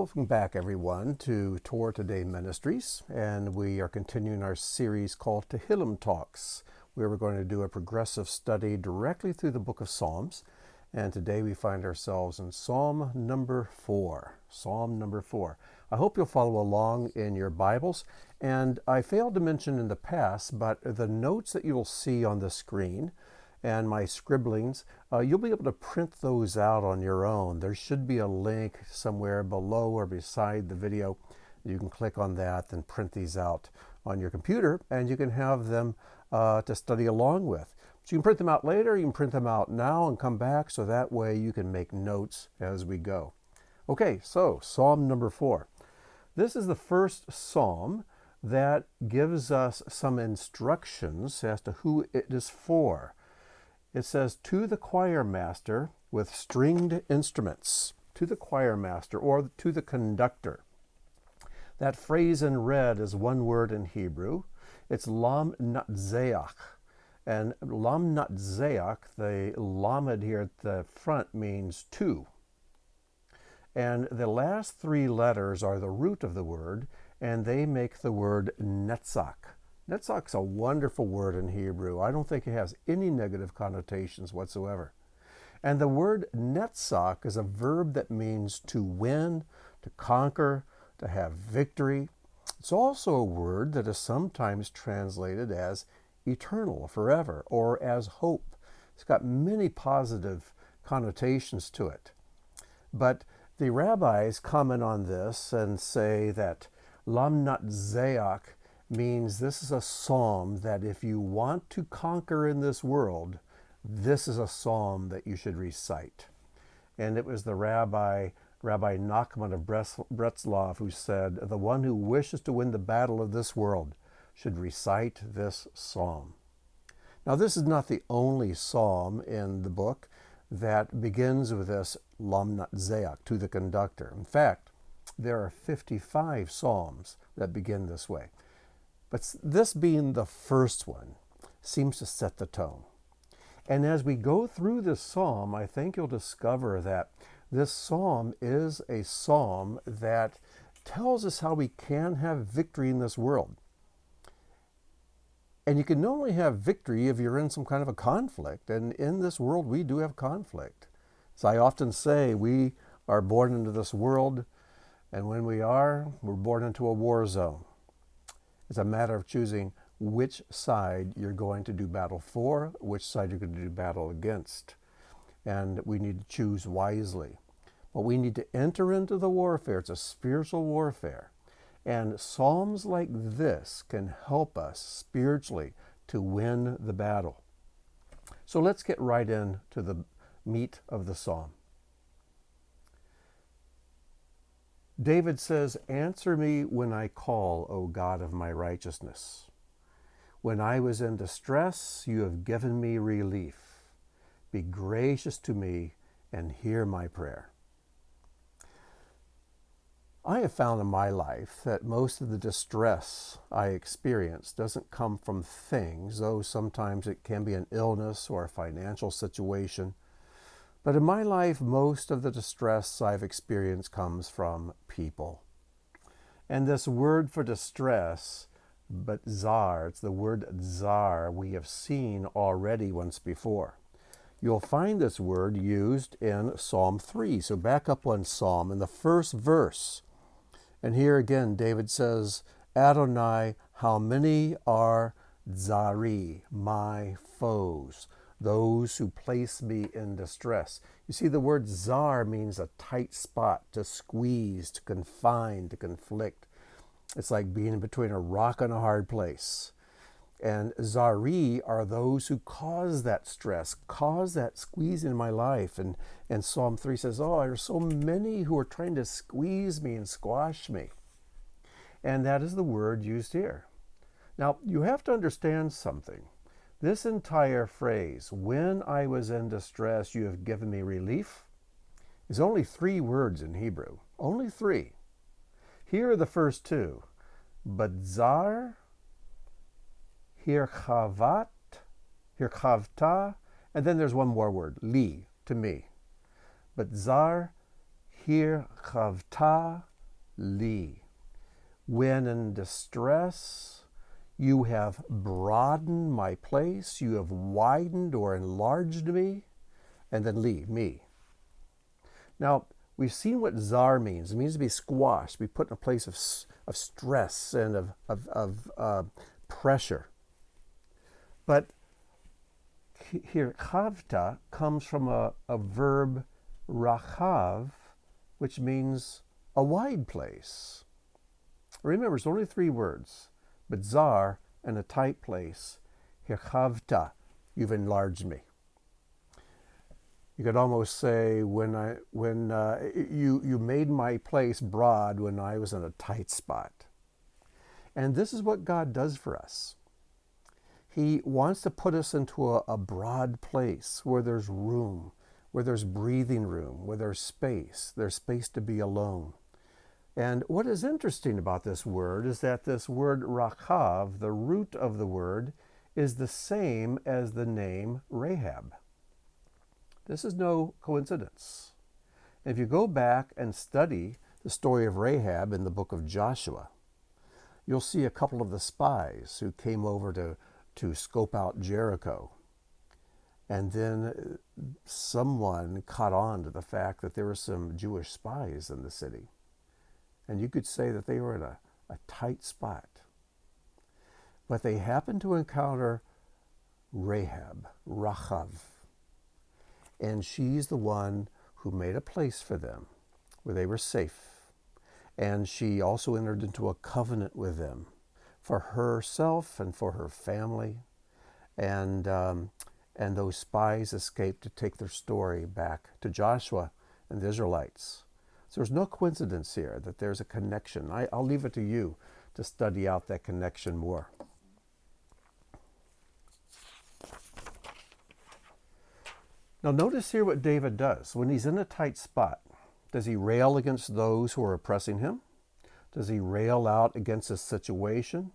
Welcome back, everyone, to Torah Today Ministries, and we are continuing our series called Tehillim Talks, where we're going to do a progressive study directly through the book of Psalms, and today we find ourselves in Psalm number 4. Psalm number 4. I hope you'll follow along in your Bibles, and I failed to mention in the past, but the notes that you will see on the screen and my scribblings, you'll be able to print those out on your own. There should be a link somewhere below or beside the video. You can click on that and print these out on your computer, and you can have them to study along with. So you can print them out later, you can print them out now and come back, so that way you can make notes as we go. Okay, so Psalm number 4. This is the first psalm that gives us some instructions as to who it is for. It says, to the choir master with stringed instruments, to the choir master or to the conductor. That phrase in red is one word in Hebrew. It's lam'natzeach. And lam'natzeach, the lamed here at the front means two. And the last three letters are the root of the word, and they make the word netzach. Netzach is a wonderful word in Hebrew. I don't think it has any negative connotations whatsoever. And the word netzach is a verb that means to win, to conquer, to have victory. It's also a word that is sometimes translated as eternal, forever, or as hope. It's got many positive connotations to it. But the rabbis comment on this and say that lam'natzeach means this is a psalm that if you want to conquer in this world, this is a psalm that you should recite. And it was the Rabbi Nachman of Breslov who said, the one who wishes to win the battle of this world should recite this psalm. Now, this is not the only psalm in the book that begins with this lam'natzeach, to the conductor. In fact, there are 55 psalms that begin this way. But this being the first one seems to set the tone. And as we go through this psalm, I think you'll discover that this psalm is a psalm that tells us how we can have victory in this world. And you can only have victory if you're in some kind of a conflict. And in this world, we do have conflict. As I often say, we are born into this world, and when we're born into a war zone. It's a matter of choosing which side you're going to do battle for, which side you're going to do battle against. And we need to choose wisely. But we need to enter into the warfare. It's a spiritual warfare. And psalms like this can help us spiritually to win the battle. So let's get right into the meat of the psalm. David says, answer me when I call, O God of my righteousness. When I was in distress, you have given me relief. Be gracious to me and hear my prayer. I have found in my life that most of the distress I experience doesn't come from things, though sometimes it can be an illness or a financial situation. But in my life, most of the distress I've experienced comes from people. And this word for distress, but zar, it's the word zar we have seen already once before. You'll find this word used in Psalm 3. So back up one psalm in the first verse. And here again, David says, Adonai, how many are zari, my foes? Those who place me in distress. You see, the word zar means a tight spot, to squeeze, to confine, to conflict. It's like being in between a rock and a hard place. And zari are those who cause that stress, cause that squeeze in my life. And Psalm 3 says, oh, there are so many who are trying to squeeze me and squash me. And that is the word used here. Now, you have to understand something. This entire phrase, when I was in distress, you have given me relief, is only 3 words in Hebrew. Only 3. Here are the first 2. But zar, hirchavta, and then there's one more word, li, to me. But zar, hirchavta, li. When in distress, you have broadened my place, you have widened or enlarged me, and then li, me. Now, we've seen what zar means. It means to be squashed, be put in a place of stress and of pressure. But here, chavta comes from a verb rachav, which means a wide place. Remember, it's only 3 words, but zar and a tight place. Here, chavta, you've enlarged me. You could almost say when you made my place broad when I was in a tight spot. And this is what God does for us. He wants to put us into a broad place where there's room, where there's breathing room, where there's space to be alone. And what is interesting about this word is that this word rachav, the root of the word, is the same as the name Rahab. This is no coincidence. If you go back and study the story of Rahab in the book of Joshua, you'll see a couple of the spies who came over to scope out Jericho. And then someone caught on to the fact that there were some Jewish spies in the city. And you could say that they were in a tight spot. But they happened to encounter Rahab, Rachav. And she's the one who made a place for them where they were safe. And she also entered into a covenant with them for herself and for her family. And those spies escaped to take their story back to Joshua and the Israelites. So there's no coincidence here that there's a connection. I'll leave it to you to study out that connection more. Now notice here what David does. When he's in a tight spot, does he rail against those who are oppressing him? Does he rail out against his situation?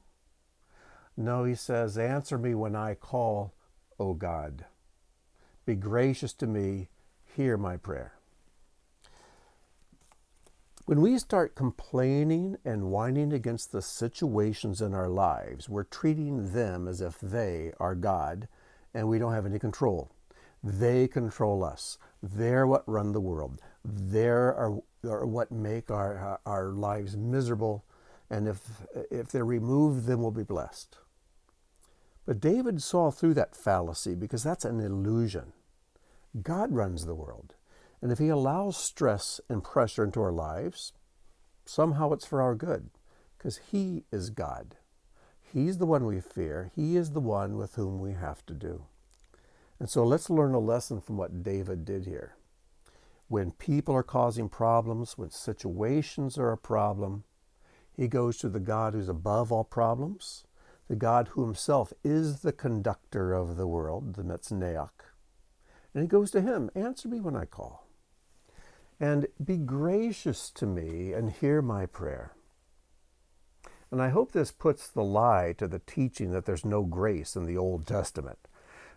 No, he says, answer me when I call, O God. Be gracious to me, hear my prayer. When we start complaining and whining against the situations in our lives, we're treating them as if they are God and we don't have any control. They control us. They're what run the world. They're what make our lives miserable. And if they're removed, then we'll be blessed. But David saw through that fallacy because that's an illusion. God runs the world. And if he allows stress and pressure into our lives, somehow it's for our good because he is God. He's the one we fear. He is the one with whom we have to do. And so let's learn a lesson from what David did here. When people are causing problems, when situations are a problem, he goes to the God who's above all problems, the God who himself is the conductor of the world, the lam'natzeach. And he goes to him, answer me when I call. And be gracious to me and hear my prayer. And I hope this puts the lie to the teaching that there's no grace in the Old Testament.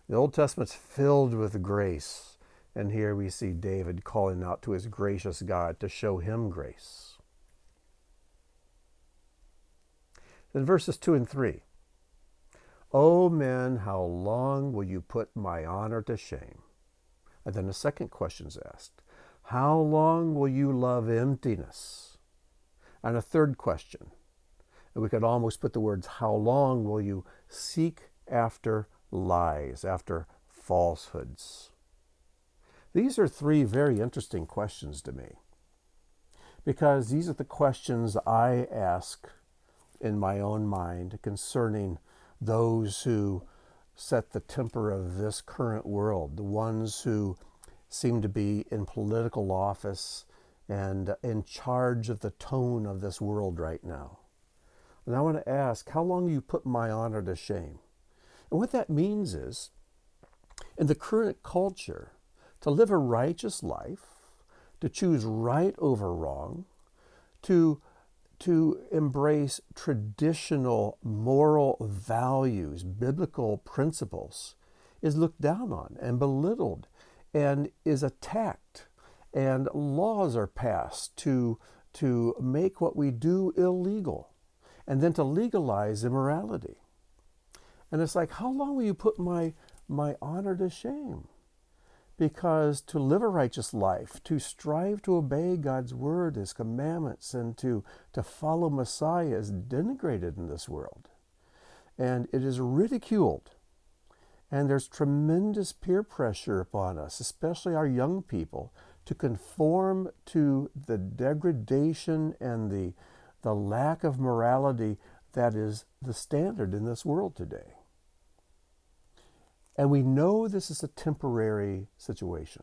The Old Testament's filled with grace, and here we see David calling out to his gracious God to show him grace. Then verses 2 and 3. O men, how long will you put my honor to shame? And then a second question is asked. How long will you love emptiness? And a third question. And we could almost put the words, how long will you seek after lies, after falsehoods? These are 3 very interesting questions to me, because these are the questions I ask in my own mind concerning those who set the temper of this current world, the ones who seem to be in political office and in charge of the tone of this world right now. And I want to ask, how long will you put my honor to shame? And what that means is, in the current culture, to live a righteous life, to choose right over wrong, to embrace traditional moral values, biblical principles, is looked down on and belittled and is attacked. And laws are passed to to make what we do illegal and then to legalize immorality. And it's like, how long will you put my honor to shame? Because to live a righteous life, to strive to obey God's word, his commandments, and to follow Messiah is denigrated in this world. And it is ridiculed. And there's tremendous peer pressure upon us, especially our young people, to conform to the degradation and the lack of morality that is the standard in this world today. And we know this is a temporary situation.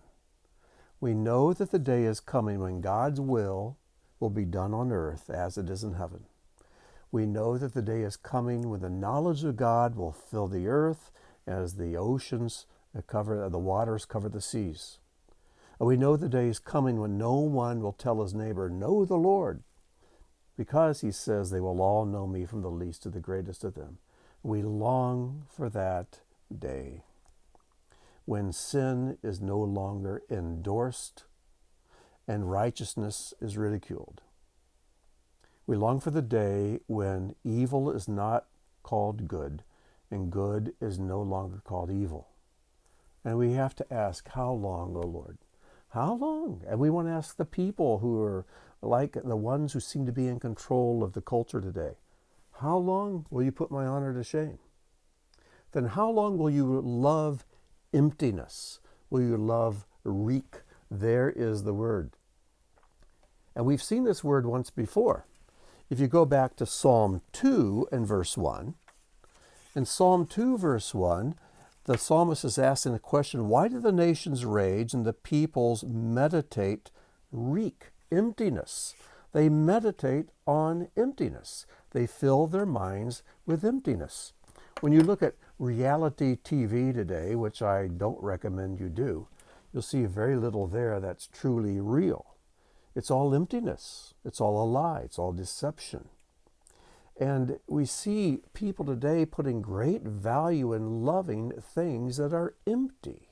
We know that the day is coming when God's will be done on earth as it is in heaven. We know that the day is coming when the knowledge of God will fill the earth as the oceans cover, the waters cover the seas. And we know the day is coming when no one will tell his neighbor, "Know the Lord," because he says they will all know me from the least to the greatest of them. We long for that day when sin is no longer endorsed and righteousness is ridiculed. We long for the day when evil is not called good and good is no longer called evil. And we have to ask, how long, O Lord? How long? And we want to ask the people who are like the ones who seem to be in control of the culture today, how long will you put my honor to shame? Then how long will you love emptiness? Will you love reek? There is the word. And we've seen this word once before. If you go back to Psalm 2 and verse 1, in Psalm 2 verse 1, the psalmist is asking the question, why do the nations rage and the peoples meditate reek, emptiness? They meditate on emptiness. They fill their minds with emptiness. When you look at reality TV today, which I don't recommend you do, you'll see very little there that's truly real. It's all emptiness. It's all a lie. It's all deception. And we see people today putting great value in loving things that are empty.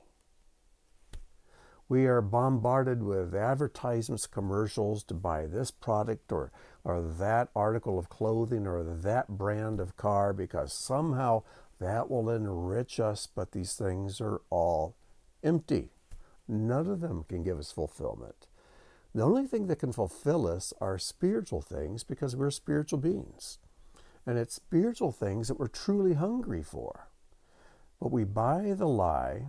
We are bombarded with advertisements, commercials to buy this product or that article of clothing or that brand of car because somehow that will enrich us, but these things are all empty. None of them can give us fulfillment. The only thing that can fulfill us are spiritual things because we're spiritual beings. And it's spiritual things that we're truly hungry for. But we buy the lie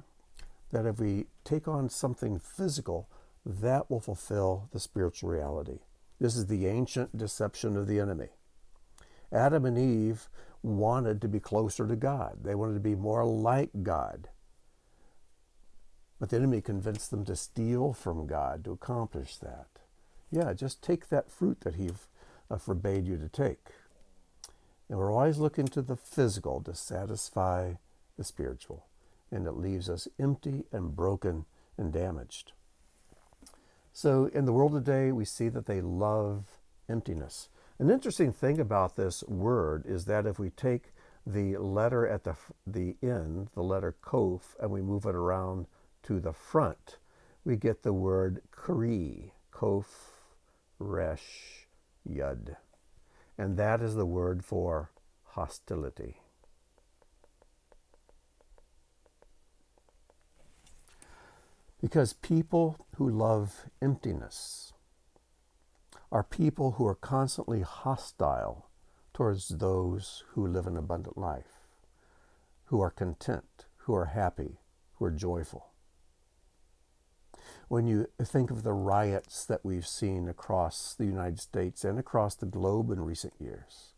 that if we take on something physical, that will fulfill the spiritual reality. This is the ancient deception of the enemy. Adam and Eve wanted to be closer to God. They wanted to be more like God. But the enemy convinced them to steal from God to accomplish that. Yeah, just take that fruit that he forbade you to take. And we're always looking to the physical to satisfy the spiritual. And it leaves us empty and broken and damaged. So in the world today, we see that they love emptiness. An interesting thing about this word is that if we take the letter at the end, the letter kof, and we move it around to the front, we get the word kri, kof, resh, yud. And that is the word for hostility. Because people who love emptiness are people who are constantly hostile towards those who live an abundant life, who are content, who are happy, who are joyful. When you think of the riots that we've seen across the United States and across the globe in recent years,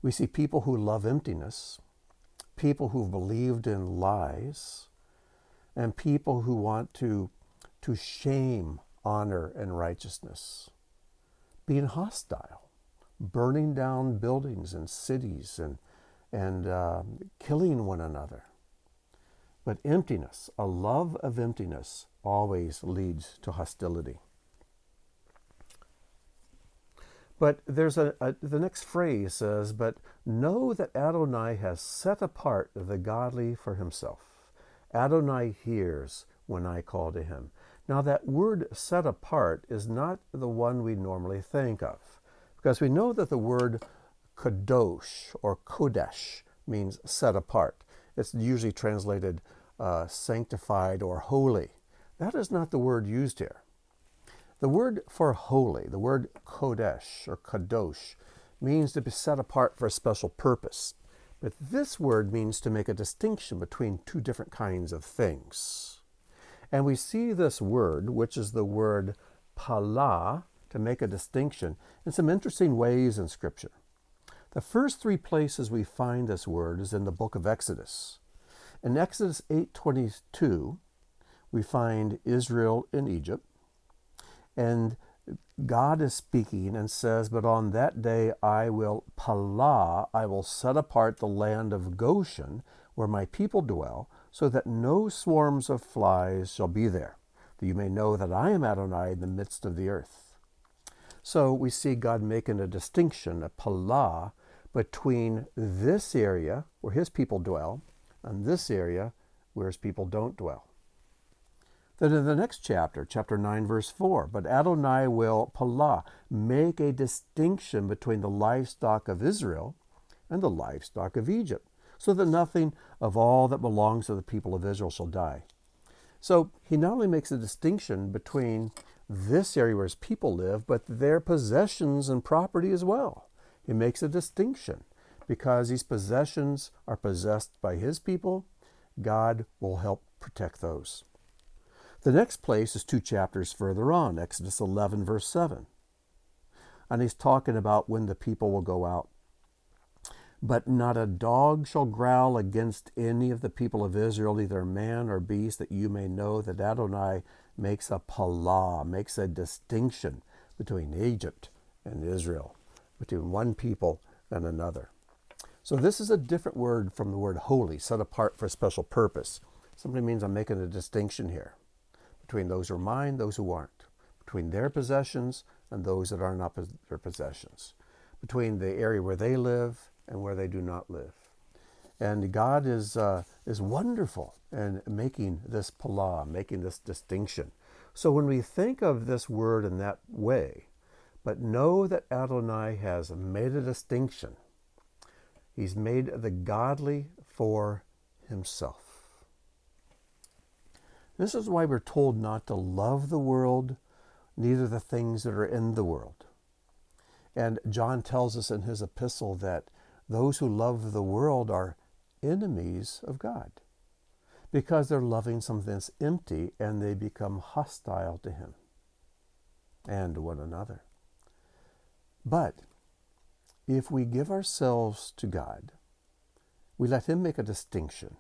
we see people who love emptiness, people who've believed in lies, and people who want to shame honor and righteousness, being hostile, burning down buildings and cities and killing one another. But emptiness, a love of emptiness, always leads to hostility. But there's the next phrase says, but know that Adonai has set apart the godly for himself. Adonai hears when I call to him. Now that word set apart is not the one we normally think of, because we know that the word kadosh or kodesh means set apart. It's usually translated sanctified or holy. That is not the word used here. The word for holy, the word kodesh or kadosh, means to be set apart for a special purpose. But this word means to make a distinction between two different kinds of things. And we see this word, which is the word pala, to make a distinction, in some interesting ways in Scripture. The first three places we find this word is in the book of Exodus. In Exodus 8:22, we find Israel in Egypt, and God is speaking and says, "But on that day I will set apart the land of Goshen, where my people dwell, so that no swarms of flies shall be there, that you may know that I am Adonai in the midst of the earth." So we see God making a distinction, a pala, between this area where his people dwell and this area where his people don't dwell. Then in the next chapter, chapter 9, verse 4, "But Adonai will make a distinction between the livestock of Israel and the livestock of Egypt, so that nothing of all that belongs to the people of Israel shall die." So he not only makes a distinction between this area where his people live, but their possessions and property as well. He makes a distinction because these possessions are possessed by his people. God will help protect those. The next place is 2 chapters further on, Exodus 11, verse 7. And he's talking about when the people will go out. "But not a dog shall growl against any of the people of Israel, either man or beast, that you may know that Adonai makes a pala, makes a distinction between Egypt and Israel, between one people and another." So this is a different word from the word holy, set apart for a special purpose. Simply means I'm making a distinction here between those who are mine, those who aren't, between their possessions and those that are not their possessions, between the area where they live and where they do not live. And God is wonderful in making this pala, making this distinction. So when we think of this word in that way, but know that Adonai has made a distinction, he's made the godly for himself. This is why we're told not to love the world, neither the things that are in the world. And John tells us in his epistle that those who love the world are enemies of God, because they're loving something that's empty and they become hostile to him and one another. But if we give ourselves to God, we let him make a distinction,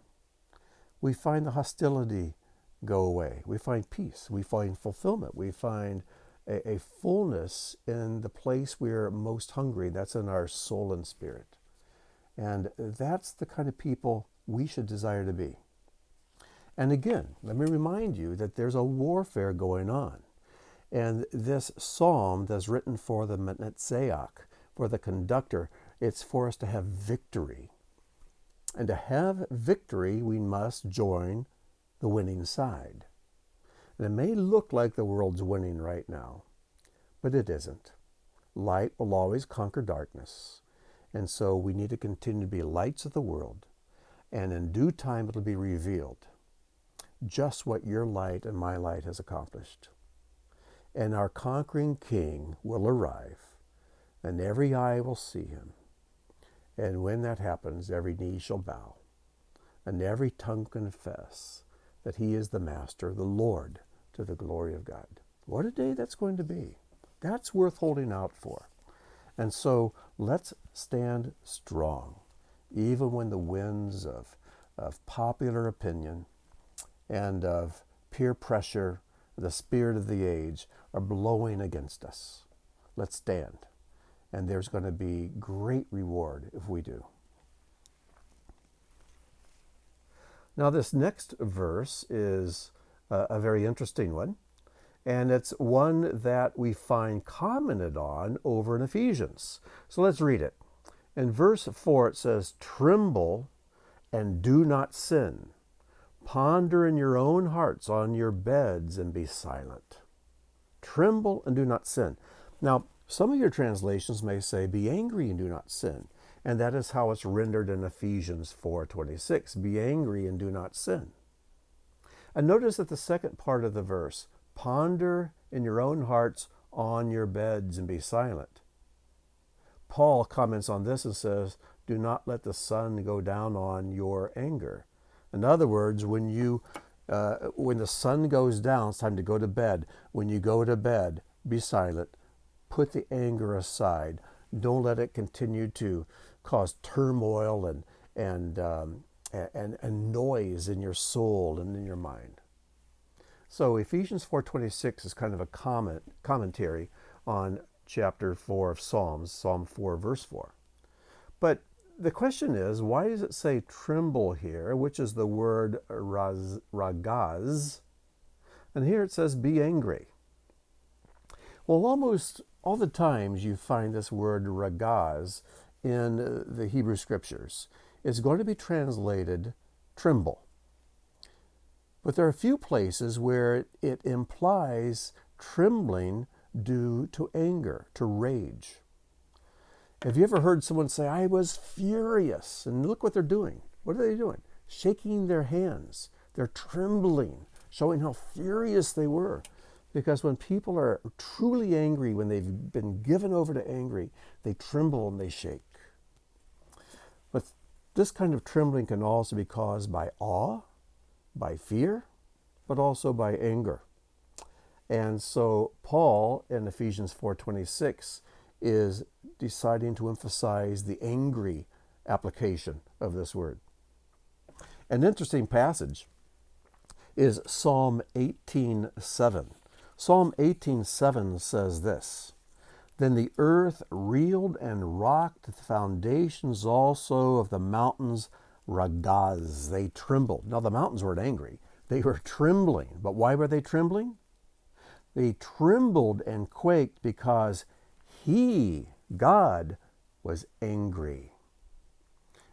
we find the hostility go away. We find peace. We find fulfillment. We find a fullness in the place we're most hungry. That's in our soul and spirit. And that's the kind of people we should desire to be. And again, let me remind you that there's a warfare going on. And this psalm that's written for the lam'natzeach, for the conductor, it's for us to have victory. And to have victory, we must join the winning side. And it may look like the world's winning right now, but it isn't. Light will always conquer darkness. And so we need to continue to be lights of the world. And in due time, it'll be revealed just what your light and my light has accomplished. And our conquering King will arrive, and every eye will see him. And when that happens, every knee shall bow, and every tongue confess that he is the Master, the Lord, to the glory of God. What a day that's going to be. That's worth holding out for. And so let's stand strong, even when the winds of popular opinion and of peer pressure, the spirit of the age, are blowing against us. Let's stand. And there's going to be great reward if we do. Now, this next verse is a very interesting one, and it's one that we find commented on over in Ephesians. So let's read it. In verse 4, it says, "Tremble and do not sin. Ponder in your own hearts on your beds and be silent. Tremble and do not sin. Now, some of your translations may say, be angry and do not sin. And that is how it's rendered in Ephesians 4:26. Be angry and do not sin. And notice that the second part of the verse, ponder in your own hearts on your beds and be silent. Paul comments on this and says, do not let the sun go down on your anger. In other words, when the sun goes down, it's time to go to bed. When you go to bed, be silent. Put the anger aside. Don't let it continue to cause turmoil and noise in your soul and in your mind. So Ephesians 4:26 is kind of a commentary on chapter 4 of Psalms, Psalm 4, verse 4. But the question is, why does it say tremble here, which is the word ragaz, and here it says be angry? Well, almost all the times you find this word ragaz in the Hebrew Scriptures. It's going to be translated tremble. But there are a few places where it implies trembling due to anger, to rage. Have you ever heard someone say, I was furious? And look what they're doing. What are they doing? Shaking their hands. They're trembling, showing how furious they were. Because when people are truly angry, when they've been given over to anger, they tremble and they shake. But this kind of trembling can also be caused by awe, by fear, but also by anger. And so Paul in Ephesians 4:26 is deciding to emphasize the angry application of this word. An interesting passage is Psalm 18:7. Psalm 18:7 says this, then the earth reeled and rocked, the foundations also of the mountains ragaz. They trembled. Now the mountains weren't angry. They were trembling. But why were they trembling? They trembled and quaked because He, God, was angry.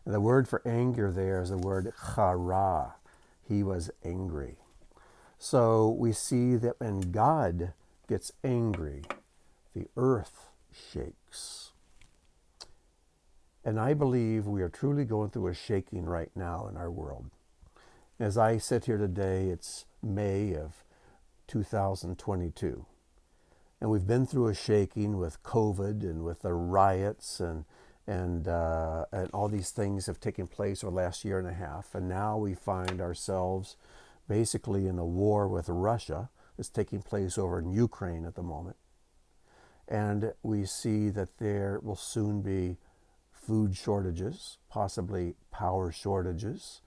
And the word for anger there is the word chara. He was angry. So we see that when God gets angry, the earth shakes. And I believe we are truly going through a shaking right now in our world. As I sit here today, it's May of 2022. And we've been through a shaking with COVID and with the riots and all these things have taken place over the last year and a half. And now we find ourselves basically in a war with Russia that's taking place over in Ukraine at the moment. And we see that there will soon be food shortages, possibly power shortages,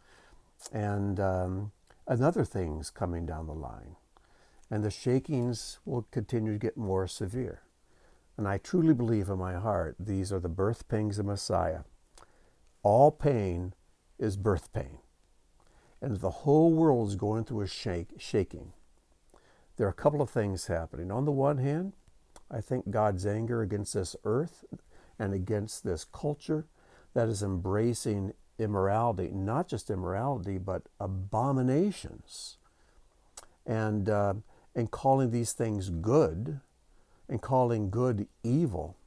and other things coming down the line. And the shakings will continue to get more severe. And I truly believe in my heart these are the birth pangs of Messiah. All pain is birth pain. And the whole world is going through a shaking. There are a couple of things happening. On the one hand, I think God's anger against this earth and against this culture that is embracing immorality, not just immorality, but abominations, and calling these things good and calling good evil.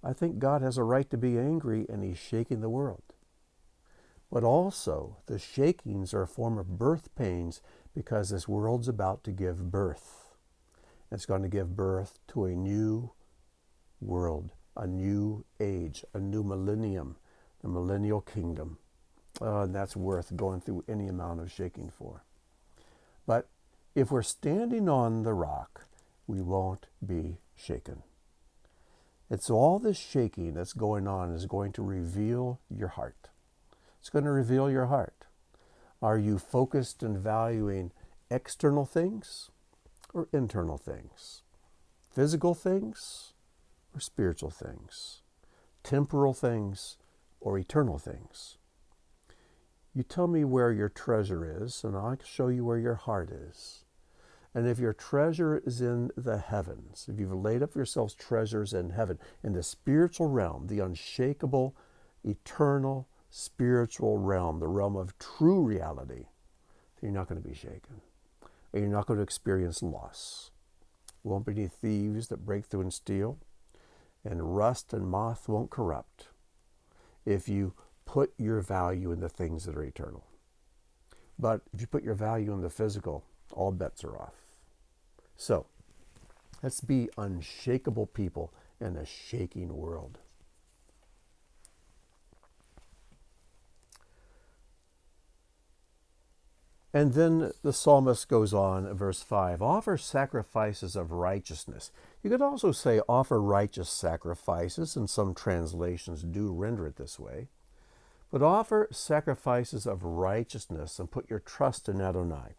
I think God has a right to be angry, and He's shaking the world. But also, the shakings are a form of birth pains because this world's about to give birth. It's going to give birth to a new world, a new age, a new millennium, the millennial kingdom. And that's worth going through any amount of shaking for. But if we're standing on the rock, we won't be shaken. It's all this shaking that's going on is going to reveal your heart. It's going to reveal your heart. Are you focused and valuing external things or internal things? Physical things or spiritual things? Temporal things or eternal things? You tell me where your treasure is, and I'll show you where your heart is. And if your treasure is in the heavens, if you've laid up for yourselves treasures in heaven, in the spiritual realm, the unshakable, eternal, spiritual realm, the realm of true reality, You're not going to be shaken. And you're not going to experience loss. Won't be any thieves that break through and steal. And rust and moth won't corrupt if you put your value in the things that are eternal. But if you put your value in the physical, all bets are off. So, let's be unshakable people in a shaking world. And then the psalmist goes on in verse 5, offer sacrifices of righteousness. You could also say offer righteous sacrifices, and some translations do render it this way. But offer sacrifices of righteousness and put your trust in Adonai.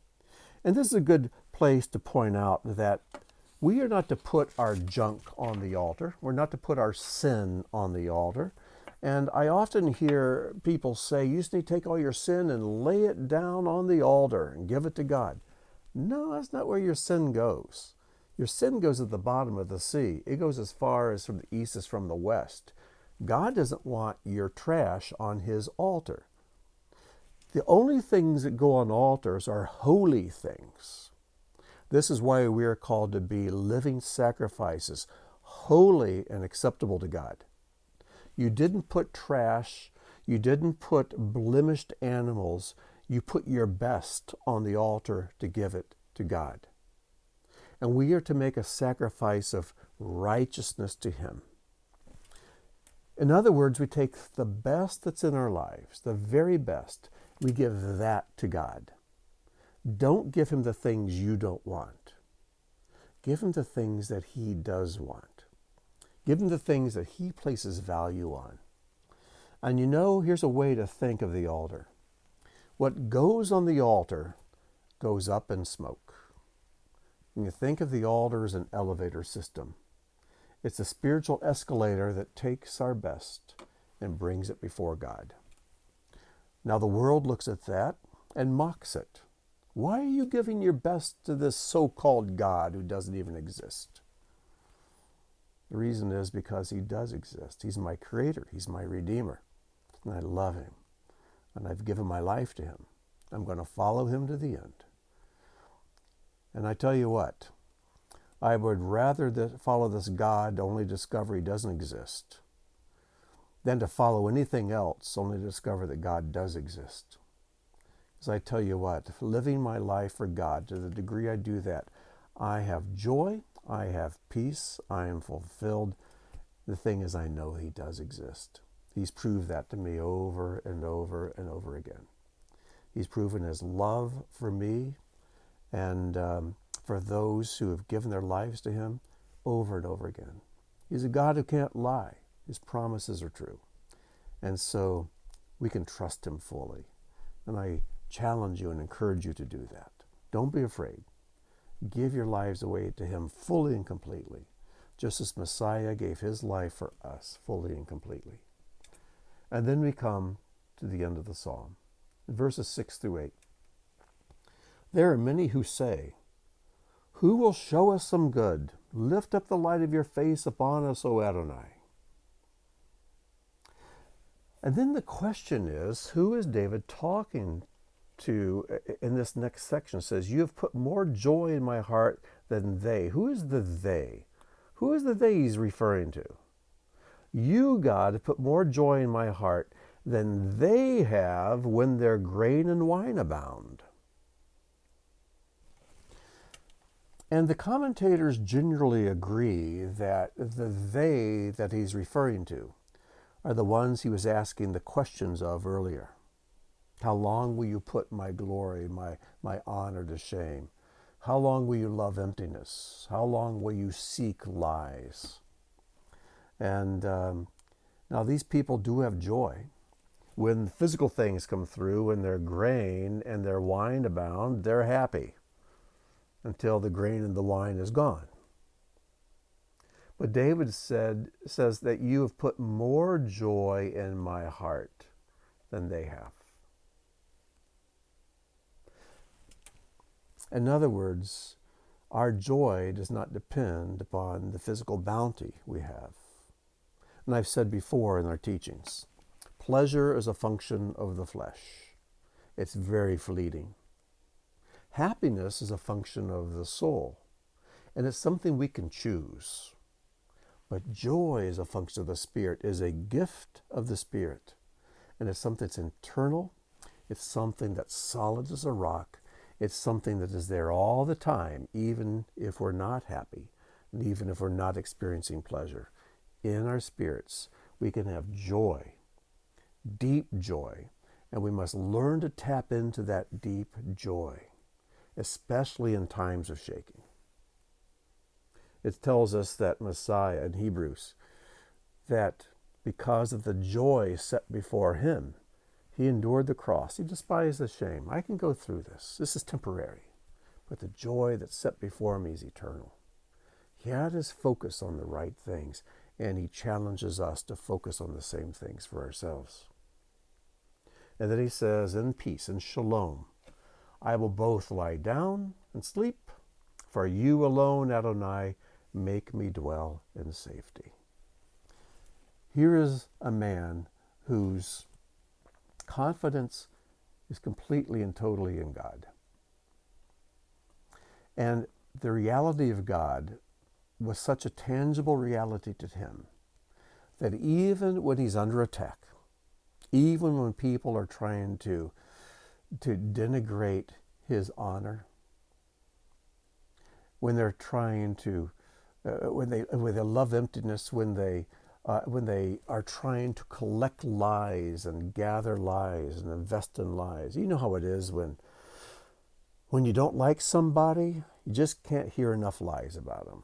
And this is a good place to point out that we are not to put our junk on the altar. We're not to put our sin on the altar. And I often hear people say, you just need to take all your sin and lay it down on the altar and give it to God. No, that's not where your sin goes. Your sin goes at the bottom of the sea. It goes as far as from the east as from the west. God doesn't want your trash on his altar. The only things that go on altars are holy things. This is why we are called to be living sacrifices, holy and acceptable to God. You didn't put trash, you didn't put blemished animals, you put your best on the altar to give it to God. And we are to make a sacrifice of righteousness to him. In other words, we take the best that's in our lives, the very best, we give that to God. Don't give him the things you don't want. Give him the things that he does want. Give him the things that he places value on. And you know, here's a way to think of the altar. What goes on the altar goes up in smoke. When you think of the altar as an elevator system, it's a spiritual escalator that takes our best and brings it before God. Now the world looks at that and mocks it. Why are you giving your best to this so-called God who doesn't even exist? The reason is because he does exist. He's my creator. He's my redeemer. And I love him. And I've given my life to him. I'm going to follow him to the end. And I tell you what, I would rather follow this God only to discover he doesn't exist than to follow anything else only to discover that God does exist. Because I tell you what, living my life for God, to the degree I do that, I have joy, I have peace, I am fulfilled. The thing is, I know he does exist. He's proved that to me over and over and over again. He's proven his love for me and for those who have given their lives to him over and over again. He's a God who can't lie. His promises are true. And so we can trust him fully. And I challenge you and encourage you to do that. Don't be afraid. Give your lives away to him fully and completely, just as Messiah gave his life for us fully and completely. And then we come to the end of the psalm, verses 6 through 8. There are many who say, who will show us some good? Lift up the light of your face upon us, O Adonai. And then the question is, who is David talking to in this next section? It says, you have put more joy in my heart than they. Who is the they? Who is the they he's referring to? You, God, have put more joy in my heart than they have when their grain and wine abound. And the commentators generally agree that the they that he's referring to are the ones he was asking the questions of earlier. How long will you put my glory, my honor to shame? How long will you love emptiness? How long will you seek lies? And now these people do have joy. When physical things come through, when their grain and their wine abound, they're happy until the grain and the wine is gone. But David says that you have put more joy in my heart than they have. In other words, our joy does not depend upon the physical bounty we have. And I've said before in our teachings, pleasure is a function of the flesh. It's very fleeting. Happiness is a function of the soul, and it's something we can choose. But joy is a function of the Spirit, is a gift of the Spirit. And it's something that's internal. It's something that's solid as a rock. It's something that is there all the time, even if we're not happy, and even if we're not experiencing pleasure. In our spirits, we can have joy, deep joy, and we must learn to tap into that deep joy, especially in times of shaking. It tells us that Messiah in Hebrews, that because of the joy set before him, he endured the cross. He despised the shame. I can go through this. This is temporary. But the joy that's set before me is eternal. He had his focus on the right things, and he challenges us to focus on the same things for ourselves. And then he says, in peace, in shalom, I will both lie down and sleep, for you alone, Adonai, make me dwell in safety. Here is a man whose confidence is completely and totally in God. And the reality of God was such a tangible reality to him that even when he's under attack, even when people are trying to denigrate his honor, when they're trying to, when they love emptiness, when they are trying to collect lies and gather lies and invest in lies. You know how it is when you don't like somebody, you just can't hear enough lies about them.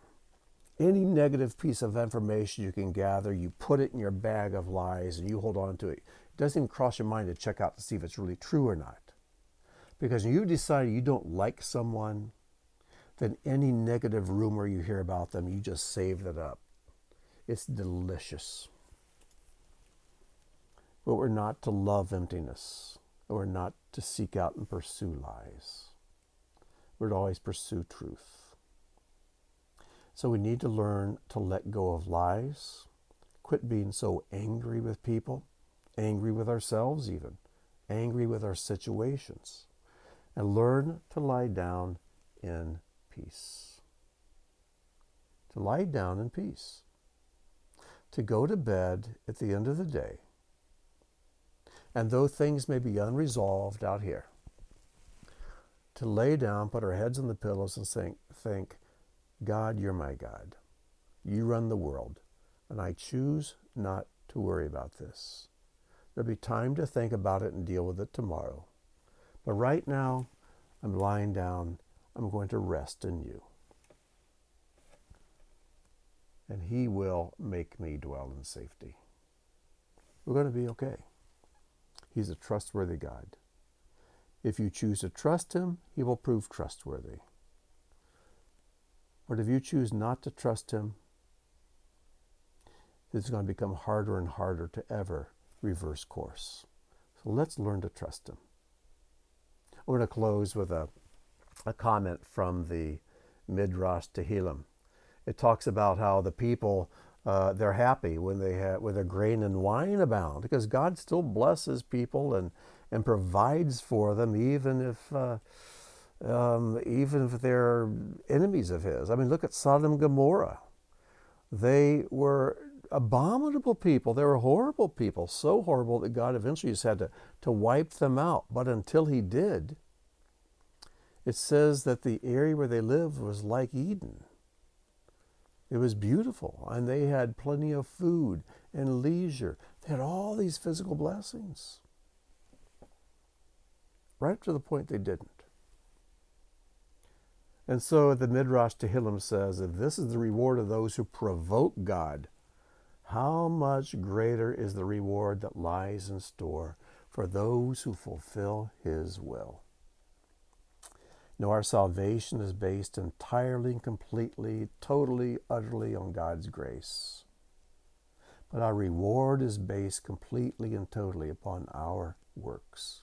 Any negative piece of information you can gather, you put it in your bag of lies and you hold on to it. It doesn't even cross your mind to check out to see if it's really true or not. Because when you decide you don't like someone, then any negative rumor you hear about them, you just save it up. It's delicious. But we're not to love emptiness. We're not to seek out and pursue lies. We're to always pursue truth. So we need to learn to let go of lies, quit being so angry with people, angry with ourselves even, angry with our situations, and learn to lie down in peace. To lie down in peace. To go to bed at the end of the day. And though things may be unresolved out here, to lay down, put our heads on the pillows and think, God, you're my God. You run the world, and I choose not to worry about this. There'll be time to think about it and deal with it tomorrow. But right now, I'm lying down. I'm going to rest in you. And he will make me dwell in safety. We're going to be okay. He's a trustworthy God. If you choose to trust him, he will prove trustworthy. But if you choose not to trust him, it's going to become harder and harder to ever reverse course. So let's learn to trust him. I'm going to close with a comment from the Midrash Tehillim. It talks about how the people, they're happy when their grain and wine abound, because God still blesses people and provides for them, even if they're enemies of his. I mean, look at Sodom and Gomorrah. They were abominable people. They were horrible people, so horrible that God eventually just had to wipe them out. But until he did, it says that the area where they lived was like Eden. It was beautiful, and they had plenty of food and leisure. They had all these physical blessings. Right up to the point they didn't. And so the Midrash Tehillim says, if this is the reward of those who provoke God, how much greater is the reward that lies in store for those who fulfill his will. No, our salvation is based entirely and completely, totally, utterly on God's grace. But our reward is based completely and totally upon our works.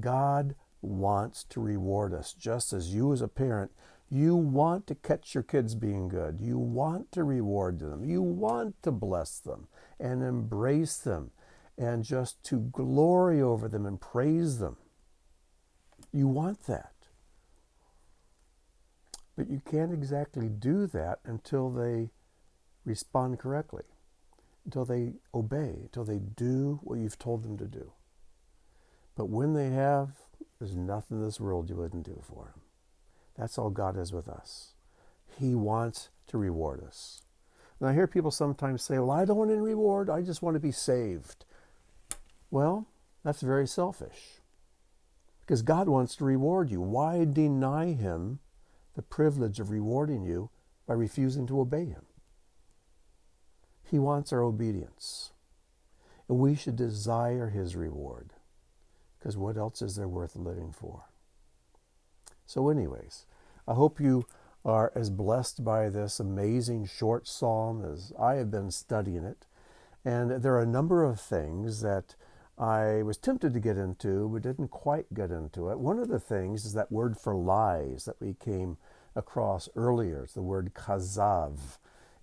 God wants to reward us, just as you as a parent, you want to catch your kids being good. You want to reward them. You want to bless them and embrace them and just to glory over them and praise them. You want that. But you can't exactly do that until they respond correctly, until they obey, until they do what you've told them to do. But when they have, there's nothing in this world you wouldn't do for them. That's all God is with us. He wants to reward us. And I hear people sometimes say, well, I don't want any reward. I just want to be saved. Well, that's very selfish. Because God wants to reward you. Why deny him the privilege of rewarding you by refusing to obey him? He wants our obedience. And we should desire his reward. Because what else is there worth living for? So anyways, I hope you are as blessed by this amazing short psalm as I have been studying it. And there are a number of things that I was tempted to get into, but didn't quite get into it. One of the things is that word for lies that we came across earlier. It's the word kazav.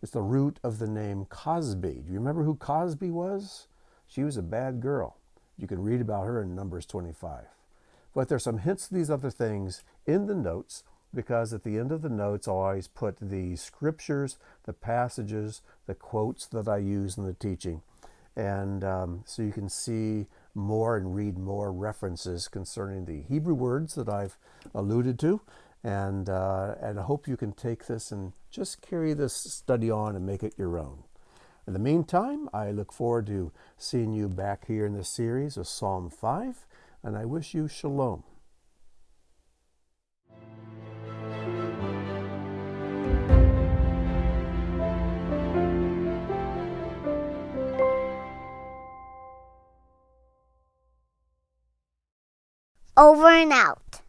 It's the root of the name Cosby. Do you remember who Cosby was? She was a bad girl. You can read about her in Numbers 25. But there's some hints to these other things in the notes, because at the end of the notes, I always put the scriptures, the passages, the quotes that I use in the teaching. And so you can see more and read more references concerning the Hebrew words that I've alluded to. And I hope you can take this and just carry this study on and make it your own. In the meantime, I look forward to seeing you back here in this series of Psalm 5, and I wish you shalom. Over and out.